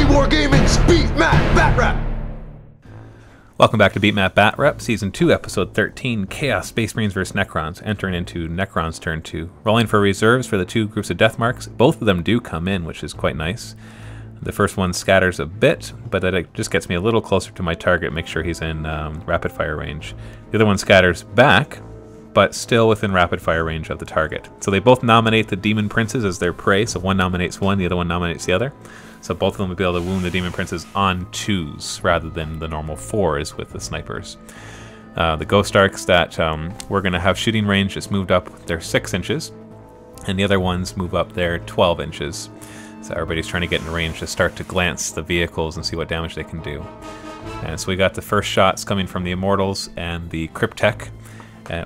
MiniWarGaming's Beat Map Batrep! Welcome back to Beat Map Batrep, Season 2, Episode 13, Chaos Space Marines vs. Necrons, entering into Necrons' turn 2. Rolling for reserves for the two groups of death marks. Both of them do come in, which is quite nice. The first one scatters a bit, but that just gets me a little closer to my target, make sure he's in rapid fire range. The other one scatters back, but still within rapid fire range of the target. So they both nominate the Demon Princes as their prey, so one nominates one, the other one nominates the other. So both of them will be able to wound the Demon Princes on 2s rather than the normal 4s with the snipers. The Ghost Arcs that we're going to have shooting range just moved up, they're 6 inches, and the other ones move up there 12 inches. So everybody's trying to get in range to start to glance the vehicles and see what damage they can do. And so we got the first shots coming from the Immortals and the Cryptek,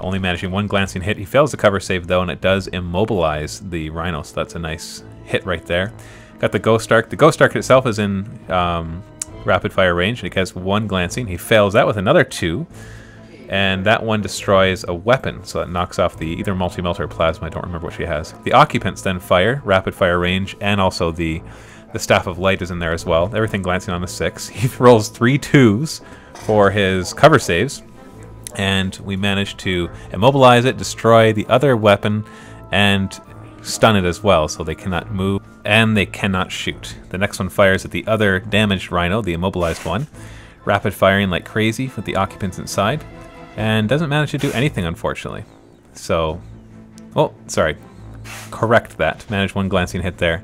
only managing one glancing hit. He fails the cover save though, and it does immobilize the Rhino, so that's a nice hit right there. Got the Ghost Arc. The Ghost Arc itself is in rapid fire range, and he has one glancing. He fails that with another 2, and that one destroys a weapon, so that knocks off the either multi-melt or plasma. I don't remember what she has. The Occupants then fire, rapid fire range, and also the Staff of Light is in there as well. Everything glancing on the 6. He rolls 3 2s for his cover saves, and we manage to immobilize it, destroy the other weapon, and stun it as well, so they cannot move and they cannot shoot. The next one fires at the other damaged Rhino, the immobilized one, rapid firing like crazy with the Occupants inside, and doesn't manage to do anything, unfortunately. So, oh, sorry, correct that. Managed one glancing hit there,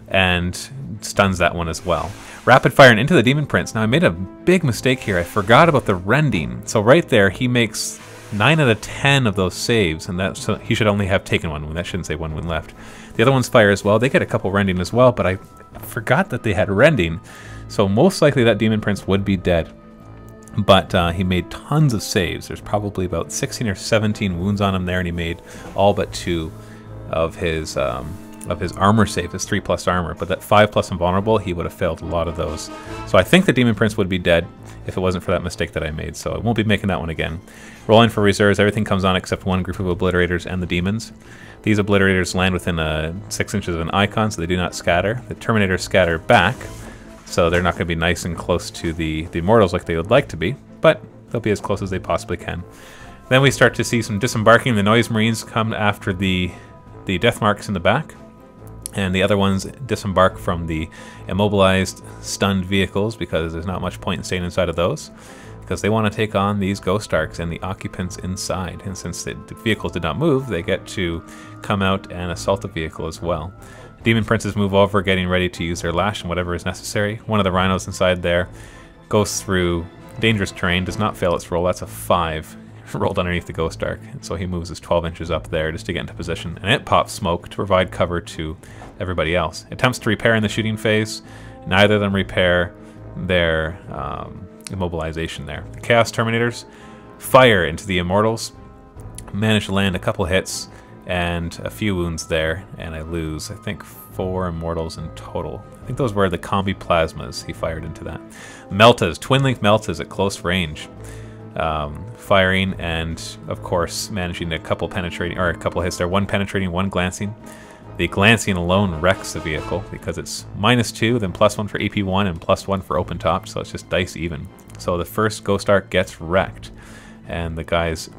and stuns that one as well. Rapid firing into the Demon Prince. Now I made a big mistake here. I forgot about the rending. So right there, he makes 9 out of 10 of those saves, and that's, so he should only have taken 1 wound. That shouldn't say 1 wound left. The other ones fire as well. They get a couple rending as well, but I forgot that they had rending. So most likely that Demon Prince would be dead. But he made tons of saves. There's probably about 16 or 17 wounds on him there, and he made all but 2 of his armor save, his 3+ armor. But that 5+ invulnerable, he would have failed a lot of those. So I think the Demon Prince would be dead if it wasn't for that mistake that I made. So I won't be making that one again. Rolling for reserves, everything comes on except one group of Obliterators and the Demons. These Obliterators land within 6 inches of an icon, so they do not scatter. The Terminators scatter back, so they're not going to be nice and close to the Immortals like they would like to be, but they'll be as close as they possibly can. Then we start to see some disembarking. The Noise Marines come after the Death Marks in the back, and the other ones disembark from the immobilized, stunned vehicles because there's not much point in staying inside of those, because they want to take on these Ghost Arcs and the Occupants inside. And since the vehicles did not move, they get to come out and assault the vehicle as well. Demon Princes move over, getting ready to use their lash and whatever is necessary. One of the Rhinos inside there goes through dangerous terrain, does not fail its roll. That's a 5. Rolled underneath the Ghost Arc, and so he moves his 12 inches up there just to get into position, and it pops smoke to provide cover to everybody else. Attempts to repair in the shooting phase. Neither of them repair their immobilization there. The Chaos Terminators fire into the Immortals, manage to land a couple hits and a few wounds there, and I lose, I think, 4 Immortals in total. I think those were the Combi Plasmas he fired into that. Meltas, Twin Link Meltas at close range. Firing and of course managing a couple penetrating, or a couple hits there, 1 penetrating, 1 glancing. The glancing alone wrecks the vehicle because it's -2, then +1 for AP1 and +1 for open top, so it's just dice even. So the first Ghost Arc gets wrecked, and the guys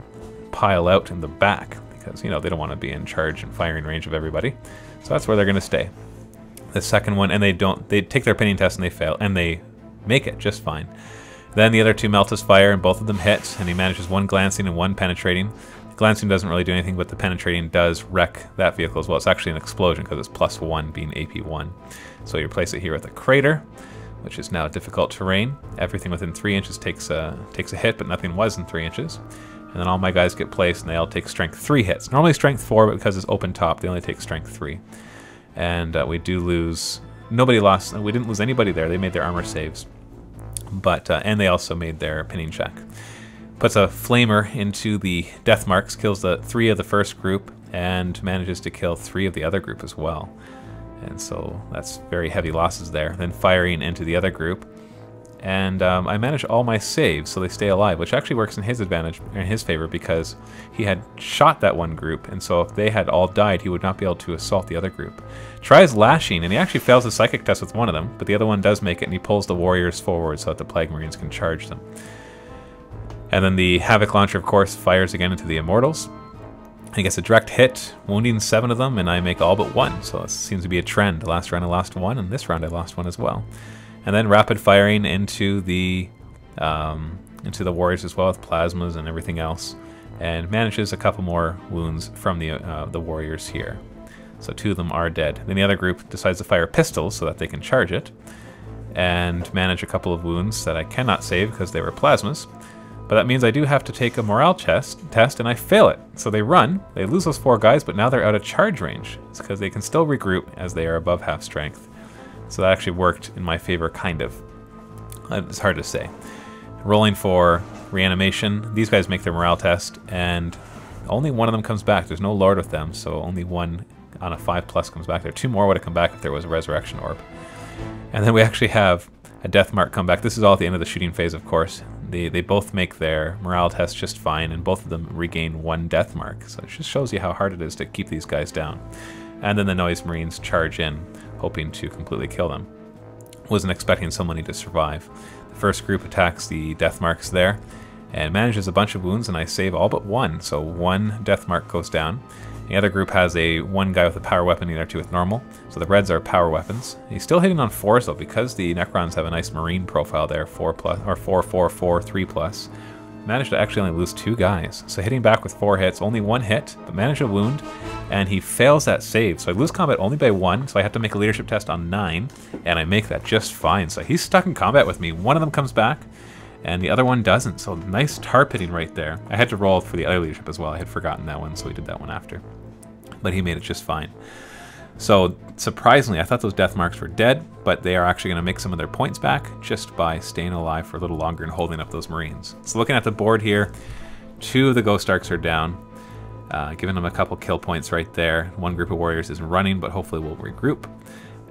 pile out in the back because, you know, they don't want to be in charge and firing range of everybody. So that's where they're going to stay. The second one, and they take their pinning test and they fail, and they make it just fine. Then the other 2 Meltas fire, and both of them hit, and he manages 1 glancing and 1 penetrating. The glancing doesn't really do anything, but the penetrating does wreck that vehicle as well. It's actually an explosion because it's +1 being AP1. So you place it here with a crater, which is now difficult terrain. Everything within 3 inches takes a hit, but nothing was in 3 inches. And then all my guys get placed, and they all take strength 3 hits. Normally strength 4, but because it's open top, they only take strength 3. And we do lose. Nobody lost. We didn't lose anybody there. They made their armor saves. But and they also made their pinning check. Puts a flamer into the death marks, kills the 3 of the first group, and manages to kill 3 of the other group as well. And so that's very heavy losses there. Then firing into the other group, and I manage all my saves so they stay alive, which actually works in his advantage, in his favor, because he had shot that one group, and so if they had all died, he would not be able to assault the other group. Tries lashing, and he actually fails the psychic test with one of them, but the other one does make it, and he pulls the warriors forward so that the Plague Marines can charge them. And then the Havoc Launcher, of course, fires again into the Immortals. He gets a direct hit, wounding 7 of them, and I make all but 1. So it seems to be a trend. Last round I lost 1, and this round I lost 1 as well. And then rapid firing into the warriors as well with plasmas and everything else, and manages a couple more wounds from the warriors here. So 2 of them are dead. Then the other group decides to fire pistols so that they can charge it, and manage a couple of wounds that I cannot save because they were plasmas. But that means I do have to take a morale test, and I fail it. So they run, they lose those 4 guys, but now they're out of charge range. It's because they can still regroup as they are above half strength. So that actually worked in my favor, kind of. It's hard to say. Rolling for reanimation, these guys make their morale test, and only 1 of them comes back. There's no Lord with them, so only 1 on a 5+ comes back there. 2 more would have come back if there was a Resurrection Orb. And then we actually have a Death Mark come back. This is all at the end of the shooting phase, of course. They both make their morale test just fine, and both of them regain 1 Death Mark. So it just shows you how hard it is to keep these guys down. And then the Noise Marines charge in, hoping to completely kill them. Wasn't expecting so many to survive. The first group attacks the Death Marks there, and manages a bunch of wounds, and I save all but 1. So 1 Death Mark goes down. The other group has one guy with a power weapon, the other 2 with normal. So the reds are power weapons. He's still hitting on 4s though, because the Necrons have a nice Marine profile there, 4+, or 4, 4, 4, 3+. Managed to actually only lose 2 guys. So hitting back with 4 hits, only 1 hit, but managed a wound, and he fails that save. So I lose combat only by 1, so I have to make a leadership test on 9, and I make that just fine. So he's stuck in combat with me. 1 of them comes back, and the other one doesn't. So nice tarp hitting right there. I had to roll for the other leadership as well. I had forgotten that one, so we did that one after. But he made it just fine. So surprisingly, I thought those Death Marks were dead, but they are actually going to make some of their points back just by staying alive for a little longer and holding up those Marines. So looking at the board here, 2 of the Ghost Arcs are down, giving them a couple kill points right there. 1 group of warriors is running, but hopefully we'll regroup.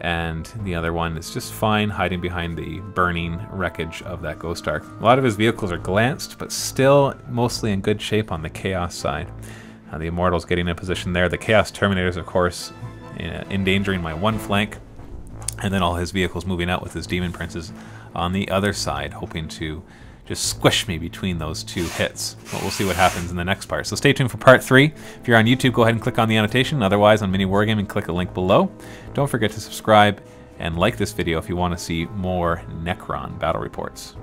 And the other one is just fine, hiding behind the burning wreckage of that Ghost Arc. A lot of his vehicles are glanced, but still mostly in good shape on the Chaos side. The Immortals getting in position there. The Chaos Terminators, of course, endangering my 1 flank. And then all his vehicles moving out with his Demon Princes on the other side, hoping to just squish me between those 2 hits. But we'll see what happens in the next part. So stay tuned for part 3. If you're on YouTube, go ahead and click on the annotation. Otherwise, on MiniWarGaming, click the link below. Don't forget to subscribe and like this video if you want to see more Necron battle reports.